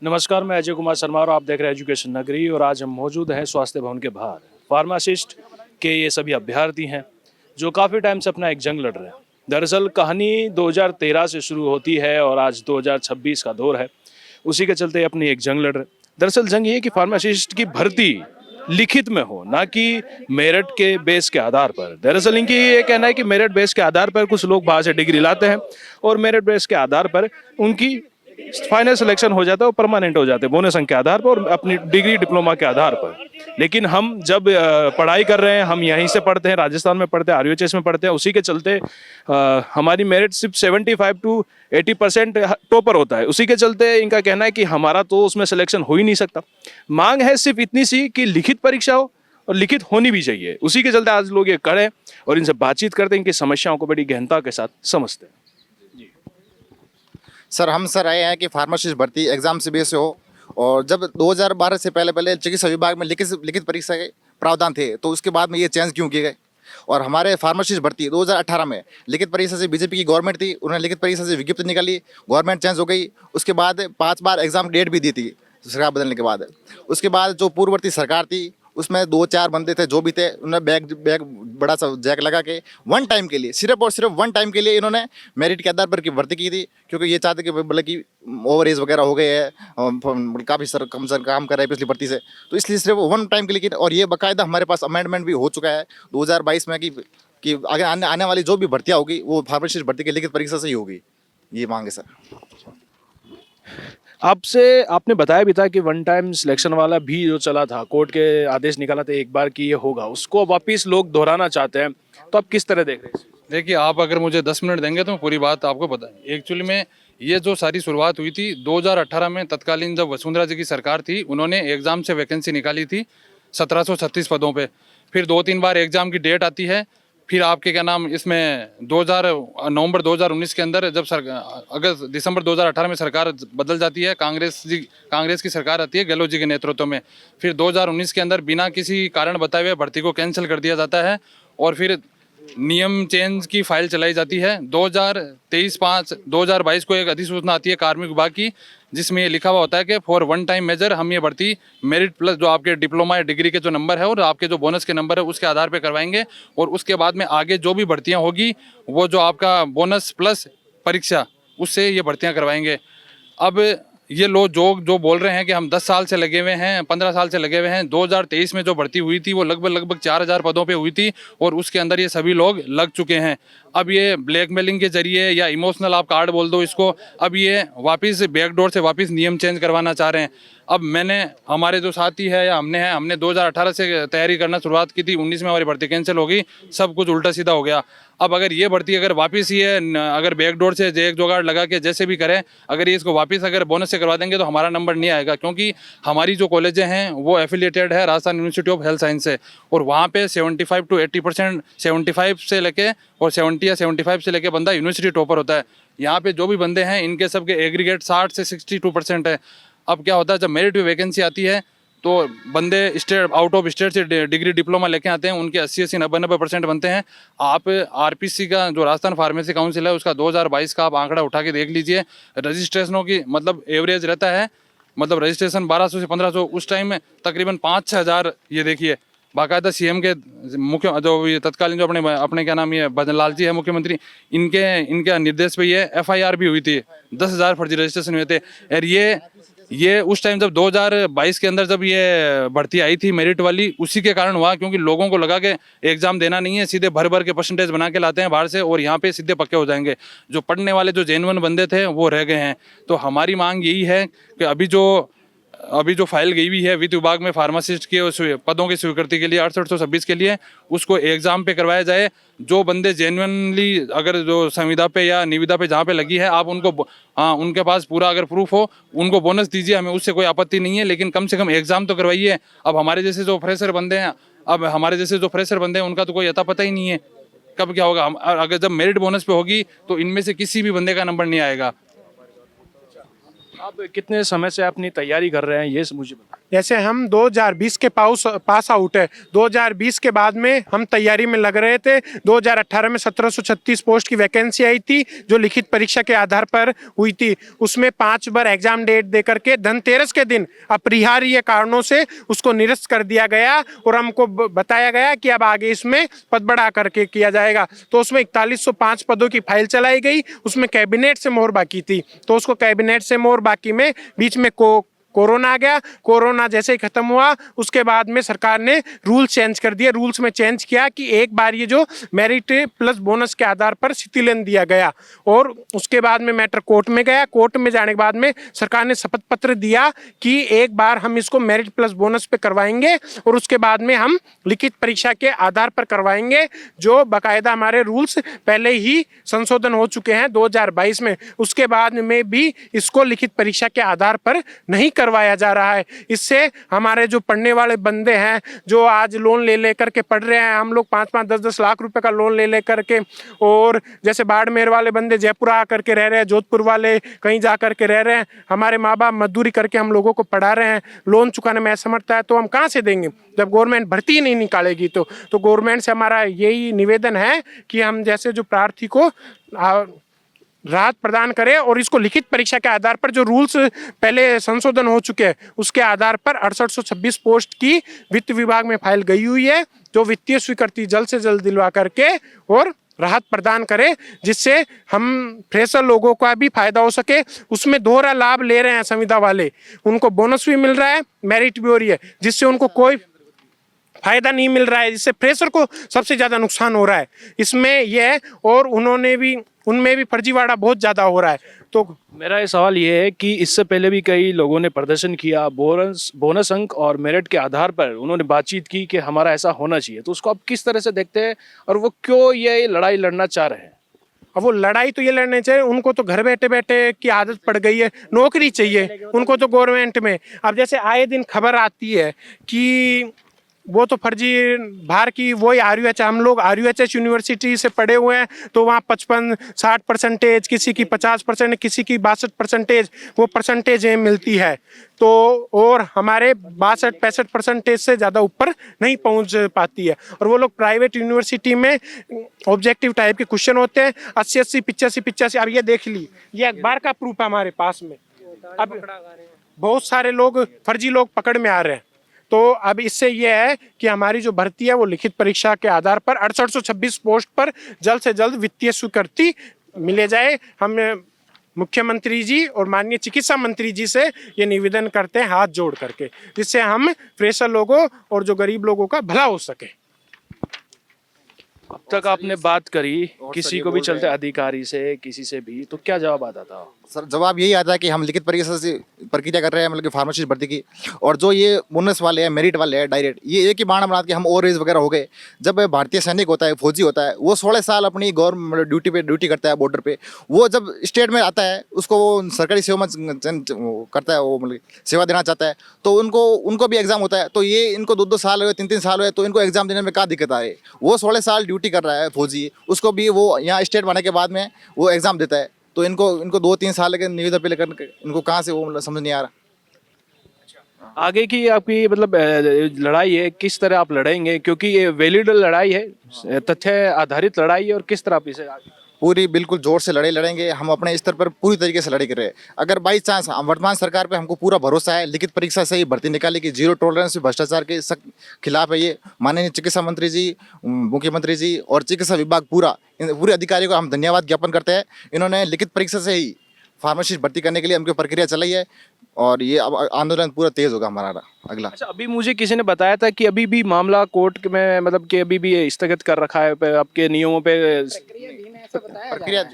नमस्कार, मैं अजय कुमार शर्मा और आप देख रहे हैं एजुकेशन नगरी। और आज हम मौजूद हैं स्वास्थ्य भवन के बाहर। फार्मासिस्ट के ये सभी अभ्यर्थी हैं जो काफ़ी टाइम से अपना एक जंग लड़ रहे हैं। दरअसल कहानी 2013 से शुरू होती है और आज 2026 का दौर है। उसी के चलते अपनी एक जंग लड़ रहे हैं। दरअसल जंग ये है कि फार्मासिस्ट की भर्ती लिखित में हो, ना कि मेरिट के बेस के आधार पर। दरअसल इनकी ये कहना है कि मेरिट बेस के आधार पर कुछ लोग बाहर से डिग्री लाते हैं और मेरिट बेस के आधार पर उनकी फाइनल सिलेक्शन हो जाता है और परमानेंट हो जाते हैं बोनस अंक के आधार पर और अपनी डिग्री डिप्लोमा के आधार पर। लेकिन हम जब पढ़ाई कर रहे हैं, हम यहीं से पढ़ते हैं, राजस्थान में पढ़ते हैं, आरयूएचएस में पढ़ते हैं, उसी के चलते हमारी मेरिट सिर्फ 75 to 80% टॉपर होता है। उसी के चलते इनका कहना है कि हमारा तो उसमें सिलेक्शन हो ही नहीं सकता। मांग है सिर्फ इतनी सी कि लिखित परीक्षा हो और लिखित होनी भी चाहिए। उसी के चलते आज लोग ये करें और इनसे बातचीत करते हैं, इनकी समस्याओं को बड़ी गहनता के साथ समझते हैं। सर हम आए हैं कि फार्मासिस्ट भर्ती एग्जाम से बेस हो। और जब 2012 से पहले चिकित्सा विभाग में लिखित परीक्षा के प्रावधान थे, तो उसके बाद में ये चेंज क्यों किए गए। और हमारे फार्मासिस्ट भर्ती 2018 में लिखित परीक्षा से बीजेपी की गवर्नमेंट थी, उन्होंने लिखित परीक्षा से विज्ञप्ति निकाली, गवर्नमेंट चेंज हो गई। उसके बाद 5 बार एग्जाम डेट भी दी थी सरकार बदलने के बाद। उसके बाद जो पूर्ववर्ती सरकार थी उसमें 2-4 बंदे थे जो भी थे, उन्होंने बैग बड़ा सा जैक लगा के वन टाइम के लिए, सिर्फ और सिर्फ वन टाइम के लिए इन्होंने मेरिट के आधार पर की भर्ती की थी। क्योंकि ये चाहते कि मतलब कि ओवर एज वगैरह हो गए हैं, काफ़ी सर कम सर काम कर रहे हैं पिछली भर्ती से, तो इसलिए सिर्फ वन टाइम के लिए की। और ये बाकायदा हमारे पास अमेंडमेंट भी हो चुका है 2022 में कि आगे आने वाली जो भी भर्तियाँ होगी वो फार्मासिस्ट भर्ती की लिखित परीक्षा से ही होगी। ये मांग है सर। आपसे आपने बताया भी था कि वन टाइम सिलेक्शन वाला भी जो चला था, कोर्ट के आदेश निकाला था एक बार कि ये होगा, उसको वापिस लोग दोहराना चाहते हैं, तो आप किस तरह देख रहे हैं? देखिए, आप अगर मुझे 10 मिनट देंगे तो मैं पूरी बात आपको बताएं। एक्चुअली में ये जो सारी शुरुआत हुई थी 2018 में, तत्कालीन जब वसुंधरा जी की सरकार थी, उन्होंने एग्ज़ाम से वैकेंसी निकाली थी 1736 पदों पे। फिर 2-3 बार एग्ज़ाम की डेट आती है। फिर आपके क्या नाम, इसमें नवंबर 2019 के अंदर जब दिसंबर 2018 में सरकार बदल जाती है, कांग्रेस की सरकार आती है गहलोत जी के नेतृत्व में। फिर 2019 के अंदर बिना किसी कारण बताए हुए भर्ती को कैंसिल कर दिया जाता है और फिर नियम चेंज की फाइल चलाई जाती है। 2023-5-2022 को एक अधिसूचना आती है कार्मिक विभाग की, जिसमें ये लिखा हुआ होता है कि फॉर वन टाइम मेजर हम ये भर्ती मेरिट प्लस जो आपके डिप्लोमा या डिग्री के जो नंबर है और आपके जो बोनस के नंबर है उसके आधार पर करवाएंगे। और उसके बाद में आगे जो भी भर्तियाँ होगी वो जो आपका बोनस प्लस परीक्षा उससे ये भर्तियाँ करवाएंगे। अब ये लोग जो बोल रहे हैं कि हम 10 साल से लगे हुए हैं, 15 साल से लगे हुए हैं, 2023 में जो भर्ती हुई थी वो लगभग 4000 पदों पे हुई थी और उसके अंदर ये सभी लोग लग चुके हैं। अब ये ब्लैकमेलिंग के जरिए या इमोशनल आप कार्ड बोल दो इसको, अब ये वापस बैकडोर से वापस नियम चेंज करवाना चाह रहे हैं। अब हमारे जो साथी है या हमने 2018 से तैयारी करना शुरुआत की थी, 19 में हमारी भर्ती कैंसिल हो गई, सब कुछ उल्टा सीधा हो गया। अब अगर ये भर्ती अगर वापस अगर बैकडोर से एक जुगाड़ लगा के जैसे भी करें, अगर ये इसको वापस अगर बोनस से करवा देंगे तो हमारा नंबर नहीं आएगा। क्योंकि हमारी जो कॉलेजें हैं वो एफिलिएटेड है Rajasthan university of health science से, और वहाँ पे 75 to 80%, 75 से लेके और 70 या 75 से लेके बंदा यूनिवर्सिटी टॉपर होता है। यहाँ पे जो भी बंदे हैं इनके सबके एग्रीगेट 60 से 62% है। अब क्या होता है, जब मेरिट में वैकेंसी आती है तो बंदे आउट ऑफ स्टेट से डिग्री डिप्लोमा लेके आते हैं, उनके 80-80, 90-90% बनते हैं। आप आरपीसी का जो राजस्थान फार्मेसी काउंसिल है उसका 2022 का आप आंकड़ा उठा के देख लीजिए, रजिस्ट्रेशनों की मतलब एवरेज रहता है, मतलब रजिस्ट्रेशन 1200 से 1500, उस टाइम में तकरीबन 5-6 हज़ार। ये देखिए बाकायदा सीएम के मुख्य जो ये तत्कालीन जो अपने क्या नाम ये भजन लाल जी है मुख्यमंत्री, इनके निर्देश पे ये एफआईआर भी हुई थी, 10,000 फर्जी रजिस्ट्रेशन हुए थे। और ये उस टाइम जब 2022 के अंदर जब ये भर्ती आई थी मेरिट वाली, उसी के कारण हुआ, क्योंकि लोगों को लगा कि एग्जाम देना नहीं है, सीधे भर के परसेंटेज बना के लाते हैं बाहर से और यहाँ पे सीधे पक्के हो जाएंगे। जो पढ़ने वाले जो जेन्युइन बंदे थे वो रह गए हैं। तो हमारी मांग यही है कि अभी जो फाइल गई हुई है वित्त विभाग में फार्मासिस्ट के उस पदों की स्वीकृति के लिए 6826 के लिए, उसको एग्जाम पे करवाया जाए। जो बंदे जेन्युइनली अगर जो संविदा पे या निविदा पे जहाँ पे लगी है, आप उनके पास पूरा अगर प्रूफ हो, उनको बोनस दीजिए, हमें उससे कोई आपत्ति नहीं है, लेकिन कम से कम एग्जाम तो करवाइए। अब हमारे जैसे जो फ्रेशर बंदे हैं उनका तो कोई अता पता ही नहीं है कब क्या होगा। अगर जब मेरिट बोनस पे होगी तो इनमें से किसी भी बंदे का नंबर नहीं आएगा। आप कितने समय से अपनी तैयारी कर रहे हैं ये मुझे बताएं। जैसे हम 2020 के पास आउट है, 2020 के बाद में हम तैयारी में लग रहे थे। 2018 में 1736 पोस्ट की वैकेंसी आई थी जो लिखित परीक्षा के आधार पर हुई थी। उसमें 5 बार एग्जाम डेट दे करके धनतेरस के दिन अपरिहार्य कारणों से उसको निरस्त कर दिया गया और हमको बताया गया कि अब आगे इसमें पद बढ़ा करके किया जाएगा। तो उसमें 4105 पदों की फाइल चलाई गई, उसमें कैबिनेट से मोहर बाकी थी, तो उसको कैबिनेट से मोहर बाकी में बीच में कोरोना आ गया। कोरोना जैसे ही खत्म हुआ उसके बाद में सरकार ने रूल चेंज कर दिए। रूल्स में चेंज किया कि एक बार ये जो मेरिट प्लस बोनस के आधार पर शिथिलन दिया गया और उसके बाद में मैटर कोर्ट में गया। कोर्ट में जाने के बाद में सरकार ने शपथ पत्र दिया कि एक बार हम इसको मेरिट प्लस बोनस पे करवाएंगे और उसके बाद में हम लिखित परीक्षा के आधार पर करवाएंगे। जो बाकायदा हमारे रूल्स पहले ही संशोधन हो चुके हैं 2022 में, उसके बाद में भी इसको लिखित परीक्षा के आधार पर नहीं करवाया जा रहा है। इससे हमारे जो पढ़ने वाले बंदे हैं जो आज लोन ले करके पढ़ रहे हैं, हम लोग 5-5 10-10 लाख रुपए का लोन ले करके, और जैसे बाड़मेर वाले बंदे जयपुर आ करके रह रहे हैं, जोधपुर वाले कहीं जा करके रह रहे हैं, हमारे माँ बाप मजदूरी करके हम लोगों को पढ़ा रहे हैं, लोन चुकाने में असमर्थता है, तो हम कहाँ से देंगे जब गवर्नमेंट भर्ती ही नहीं निकालेगी। तो गवर्नमेंट से हमारा यही निवेदन है कि हम जैसे जो प्रार्थी को राहत प्रदान करें और इसको लिखित परीक्षा के आधार पर जो रूल्स पहले संशोधन हो चुके हैं उसके आधार पर 6826 पोस्ट की वित्त विभाग में फाइल गई हुई है, जो वित्तीय स्वीकृति जल्द से जल्द दिलवा करके और राहत प्रदान करें, जिससे हम फ्रेशर लोगों का भी फायदा हो सके। उसमें दोहरा लाभ ले रहे हैं संविदा वाले, उनको बोनस भी मिल रहा है, मेरिट भी हो रही है, जिससे उनको कोई फायदा नहीं मिल रहा है, जिससे फ्रेशर को सबसे ज़्यादा नुकसान हो रहा है इसमें यह है। और उनमें भी फर्जीवाड़ा बहुत ज़्यादा हो रहा है। तो मेरा ये सवाल ये है कि इससे पहले भी कई लोगों ने प्रदर्शन किया, बोनस अंक और मेरिट के आधार पर उन्होंने बातचीत की कि हमारा ऐसा होना चाहिए, तो उसको आप किस तरह से देखते हैं और वो क्यों ये लड़ाई लड़ना चाह रहे हैं? अब वो लड़ाई तो ये लड़ने चाहिए, उनको तो घर बैठे बैठे की आदत पड़ गई है, नौकरी चाहिए उनको तो गवर्नमेंट में। अब जैसे आए दिन खबर आती है कि वो तो फर्जी बाहर की वही RUH, हम लोग RUHS यूनिवर्सिटी से पढ़े हुए हैं, तो वहाँ 55-60%, किसी की 50%, किसी की 62% वो परसेंटेज मिलती है। तो और हमारे 62-65% से ज़्यादा ऊपर नहीं पहुँच पाती है। और वो लोग प्राइवेट यूनिवर्सिटी में ऑब्जेक्टिव टाइप के क्वेश्चन होते हैं 80-80, 85-85। अब ये देख ली, ये अखबार का प्रूफ है हमारे पास में। अब बहुत सारे लोग फर्जी लोग पकड़ में आ रहे हैं। तो अब इससे ये है कि हमारी जो भर्ती है वो लिखित परीक्षा के आधार पर 6826 पोस्ट पर जल्द से जल्द वित्तीय स्वीकृति मिले जाए। हम मुख्यमंत्री जी और माननीय चिकित्सा मंत्री जी से ये निवेदन करते हैं हाथ जोड़ करके, जिससे हम फ्रेशर लोगों और जो गरीब लोगों का भला हो सके। अब तक आपने बात करी किसी को भी चलते अधिकारी से, किसी से भी, तो क्या जवाब आता था? सर जवाब यही आता है कि हम लिखित परीक्षा से प्रक्रिया कर रहे हैं, मतलब कि फार्मासिस्ट भर्ती की, और जो ये बोनस वाले हैं, मेरिट वाले हैं डायरेक्ट, ये एक ही बहाना बना के हम ओवर एज वगैरह हो गए। जब भारतीय सैनिक होता है, फौजी होता है, वो 16 साल अपनी गवर्नमेंट ड्यूटी करता है बॉर्डर पे, वो जब स्टेट में आता है उसको वो सरकारी सेवा में करता है, वो मतलब सेवा देना चाहता है, तो उनको भी एग्जाम होता है। तो ये इनको 2-2 साल हुए, 3-3 साल हुए, तो इनको एग्जाम देने में क्या दिक्कत आ रही है? वो 16 साल ड्यूटी कर रहा है फौजी, उसको भी वो यहाँ स्टेट बनने के बाद में वो एग्जाम देता है, तो इनको 2-3 साल के निविदा पे लेकर इनको कहाँ से वो मतलब समझ नहीं आ रहा। आगे की आपकी मतलब लड़ाई है, किस तरह आप लड़ेंगे? क्योंकि ये वैलिड लड़ाई है, तथ्य आधारित लड़ाई है, और किस तरह आप इसे पूरी बिल्कुल जोर से लड़ेंगे। हम अपने स्तर पर पूरी तरीके से लड़ाई कर रहे हैं। अगर बाई चांस वर्तमान सरकार पे हमको पूरा भरोसा है, लिखित परीक्षा से ही भर्ती निकालेगी, जीरो टॉलरेंस भ्रष्टाचार के सख्त खिलाफ है ये। माननीय चिकित्सा मंत्री जी, मुख्यमंत्री जी और चिकित्सा विभाग पूरे अधिकारियों को हम धन्यवाद ज्ञापन करते हैं। इन्होंने लिखित परीक्षा से ही फार्मासिस्ट भर्ती करने के लिए हमको प्रक्रिया चलाई है, और ये अब आंदोलन पूरा तेज होगा हमारा अगला। अच्छा, अभी मुझे किसी ने बताया था कि अभी भी मामला कोर्ट में, मतलब कि अभी भी स्थगित कर रखा है आपके नियमों पे प्रक्रिया।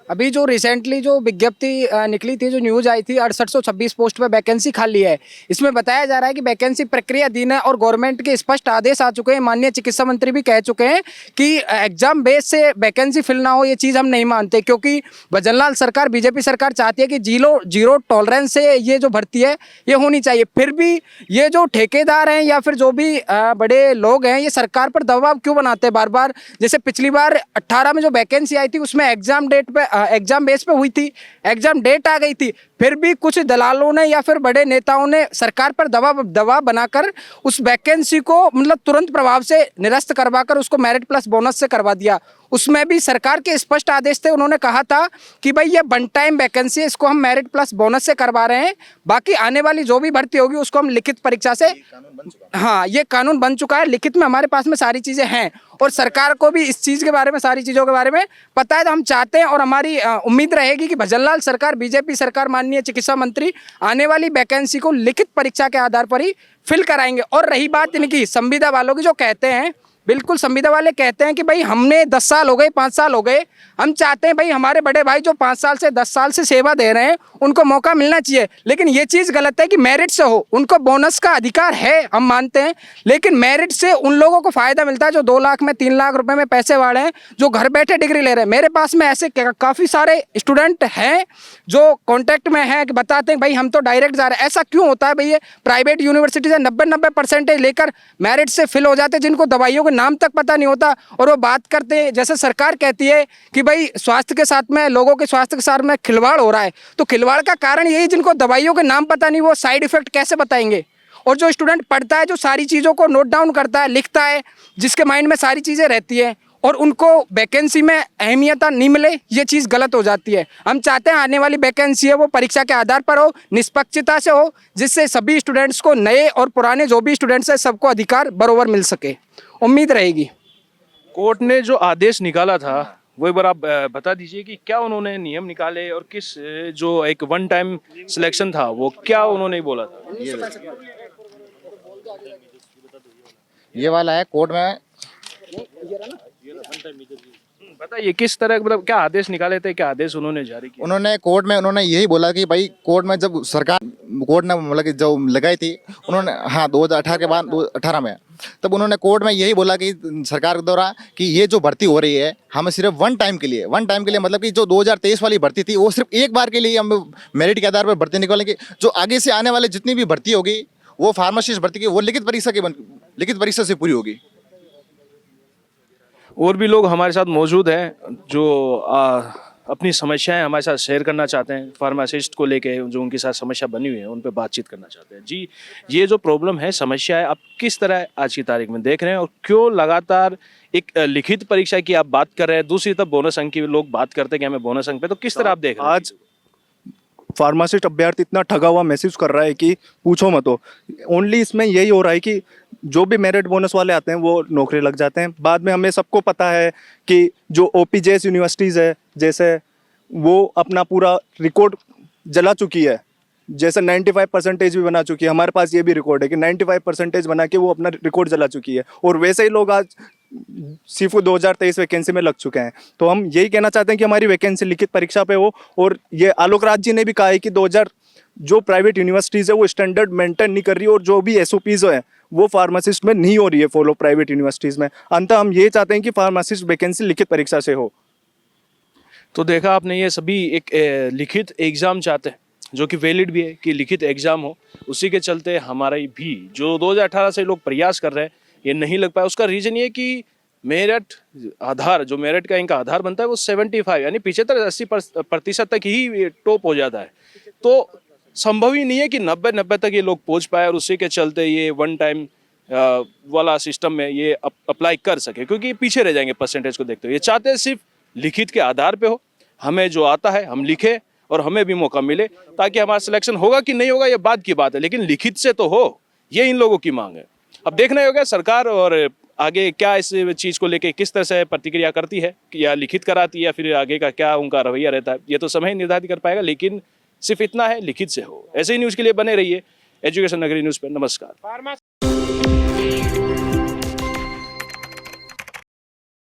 अभी जो रिसेंटली जो विज्ञप्ति निकली थी, जो न्यूज आई थी, 6826 पोस्ट पे वैकेंसी खाली है, इसमें बताया जा रहा है कि वैकेंसी प्रक्रियाधीन है और गवर्नमेंट के स्पष्ट आदेश आ चुके हैं। माननीय चिकित्सा मंत्री भी कह चुके हैं कि एग्जाम बेस से वैकेंसी फिल ना हो, ये चीज़ हम नहीं मानते, क्योंकि भजनलाल सरकार, बीजेपी सरकार चाहती है कि जीरो टॉलरेंस से ये जो भर्ती है ये होनी चाहिए। फिर भी ये जो ठेकेदार हैं या फिर जो भी बड़े लोग हैं, ये सरकार पर दबाव क्यों बनाते हैं बार बार? जैसे पिछली बार 18 में जो वैकेंसी आई थी उसमें एग्जाम डेट पे एग्जाम बेस पे हुई थी, एग्जाम डेट आ गई थी, फिर भी कुछ दलालों ने या फिर बड़े नेताओं ने सरकार पर दबाव बनाकर उस वैकेंसी को मतलब तुरंत प्रभाव से निरस्त करवाकर उसको मेरिट प्लस बोनस से करवा दिया। उसमें भी सरकार के स्पष्ट आदेश थे, उन्होंने कहा था कि भाई ये वन टाइम वैकेंसी है, इसको हम मेरिट प्लस बोनस से करवा रहे हैं, बाकी आने वाली जो भी भर्ती होगी उसको हम लिखित परीक्षा से, हाँ ये कानून बन चुका है, लिखित में हमारे पास में सारी चीज़ें हैं और सरकार को भी इस चीज़ के बारे में, सारी चीज़ों के बारे में पता है। तो हम चाहते हैं और हमारी उम्मीद रहेगी कि भजनलाल सरकार, बीजेपी सरकार, माननीय चिकित्सा मंत्री आने वाली वैकेंसी को लिखित परीक्षा के आधार पर ही फिल कराएंगे। और रही बात इनकी संविदा वालों की, जो कहते हैं, बिल्कुल संविदा वाले कहते हैं कि भाई हमने 10 साल हो गए, 5 साल हो गए, हम चाहते हैं भाई हमारे बड़े भाई जो 5 साल से 10 साल से सेवा दे रहे हैं उनको मौका मिलना चाहिए, लेकिन ये चीज़ गलत है कि मेरिट से हो। उनको बोनस का अधिकार है, हम मानते हैं, लेकिन मेरिट से उन लोगों को फ़ायदा मिलता है जो 2 लाख में, 3 लाख रुपए में पैसे वाले हैं, जो घर बैठे डिग्री ले रहे हैं। मेरे पास में ऐसे काफ़ी सारे स्टूडेंट हैं जो कॉन्टैक्ट में हैं कि बताते हैं भाई हम तो डायरेक्ट जा रहे हैं। ऐसा क्यों होता है भाई? ये प्राइवेट यूनिवर्सिटी से 90% लेकर मेरिट से फिल हो जाते हैं, जिनको दवाइयों के नाम तक पता नहीं होता, और वो बात करते हैं जैसे सरकार कहती है कि भाई स्वास्थ्य के साथ में, लोगों के स्वास्थ्य के साथ में खिलवाड़ हो रहा है। तो खिलवाड़ का कारण यही, जिनको दवाइयों के नाम पता नहीं, वो साइड इफेक्ट कैसे बताएंगे? और जो स्टूडेंट पढ़ता है, जो सारी चीज़ों को नोट डाउन करता है, लिखता है, जिसके माइंड में सारी चीज़ें रहती है, और उनको वैकेंसी में अहमियत नहीं मिले, ये चीज़ गलत हो जाती है। हम चाहते हैं आने वाली वैकेंसी है वो परीक्षा के आधार पर हो, निष्पक्षता से हो, जिससे सभी स्टूडेंट्स को, नए और पुराने जो भी स्टूडेंट्स हैं, सबको अधिकार बराबर मिल सके। उम्मीद रहेगी। कोर्ट ने जो आदेश निकाला था वो एक बार आप बता दीजिए कि क्या उन्होंने नियम निकाले और किस जो एक वन टाइम सिलेक्शन था वो क्या उन्होंने बोला था? ये वाला है कोर्ट में, बताइए किस तरह, मतलब क्या आदेश निकाले थे, क्या आदेश उन्होंने जारी किया? उन्होंने कोर्ट में उन्होंने यही बोला कि भाई कोर्ट में जब सरकार, कोर्ट ने मतलब कि जो लगाई थी उन्होंने, हाँ 2018 के बाद 2018 में, तब उन्होंने कोर्ट में यही बोला कि सरकार के द्वारा कि ये जो भर्ती हो रही है हमें सिर्फ वन टाइम के लिए मतलब कि जो 2023 वाली भर्ती थी वो सिर्फ एक बार के लिए हम मेरिट के आधार पर भर्ती निकालेंगे। जो आगे से आने वाले जितनी भी भर्ती होगी वो फार्मासिस्ट भर्ती की वो लिखित परीक्षा से पूरी होगी। और भी लोग हमारे साथ मौजूद हैं जो अपनी समस्याएं हमारे साथ शेयर करना चाहते हैं, फार्मासिस्ट को लेके जो उनके साथ समस्या बनी हुई है उन पे बातचीत करना चाहते हैं। जी, ये जो प्रॉब्लम है, समस्या है, आप किस तरह आज की तारीख में देख रहे हैं और क्यों लगातार एक लिखित परीक्षा की आप बात कर रहे हैं, दूसरी तरफ बोनस अंक की लोग बात करते हैं कि हमें बोनस अंक पे, तो किस तरह आप देख रहे हैं? आज फार्मासिस्ट अभ्यर्थी इतना ठगा हुआ महसूस कर रहा है कि पूछो मत। हो ओनली इसमें यही हो रहा है कि जो भी मेरिट बोनस वाले आते हैं वो नौकरी लग जाते हैं। बाद में हमें सबको पता है कि जो ओपीजेएस यूनिवर्सिटीज़ है, जैसे वो अपना पूरा रिकॉर्ड जला चुकी है, जैसे 95% भी बना चुकी है। हमारे पास ये भी रिकॉर्ड है कि 95% बना के वो अपना रिकॉर्ड जला चुकी है, और वैसे ही लोग आज सिर्फ 2023 वैकेंसी में लग चुके हैं। तो हम यही कहना चाहते हैं कि हमारी वैकेंसी लिखित परीक्षा पे हो। और ये आलोक राज जी ने भी कहा है कि 2000 जो प्राइवेट यूनिवर्सिटीज़ है वो स्टैंडर्ड मेंटेन नहीं कर रही, और जो भी एसओपीज़ है वो फार्मासिस्ट में नहीं हो रही है फॉलो प्राइवेट यूनिवर्सिटीज़ में। अंततः हम ये चाहते हैं कि फार्मासिस्ट वैकेंसी लिखित परीक्षा से हो। तो देखा आपने, ये सभी एक लिखित एग्ज़ाम चाहते हैं जो कि वैलिड भी है कि लिखित एग्ज़ाम हो। उसी के चलते हमारे भी जो 2018 से लोग प्रयास कर रहे हैं ये नहीं लग पाया। उसका रीज़न ये कि मेरिट आधार, जो मेरिट का इनका आधार बनता है वो 75 यानी 75-80% तक ही टॉप हो जाता है। तो संभव ही नहीं है कि 90 तक ये लोग पहुंच पाए, और उसी के चलते ये वन टाइम वाला सिस्टम में ये अप्लाई कर सके, क्योंकि ये पीछे रह जाएंगे परसेंटेज को देखते हुए। ये चाहते हैं सिर्फ लिखित के आधार पे हो, हमें जो आता है हम लिखें और हमें भी मौका मिले, ताकि हमारा सिलेक्शन होगा कि नहीं होगा ये बात की बात है, लेकिन लिखित से तो हो, ये इन लोगों की मांग है। अब देखना होगा सरकार और आगे क्या इस चीज़ को लेके किस तरह से प्रतिक्रिया करती है, या लिखित कराती है या फिर आगे का क्या उनका रवैया रहता है, ये तो समय निर्धारित कर पाएगा। लेकिन सिर्फ इतना है, लिखित से हो। ऐसे ही न्यूज़ के लिए बने रहिए एजुकेशन नगरी न्यूज़ पर। नमस्कार।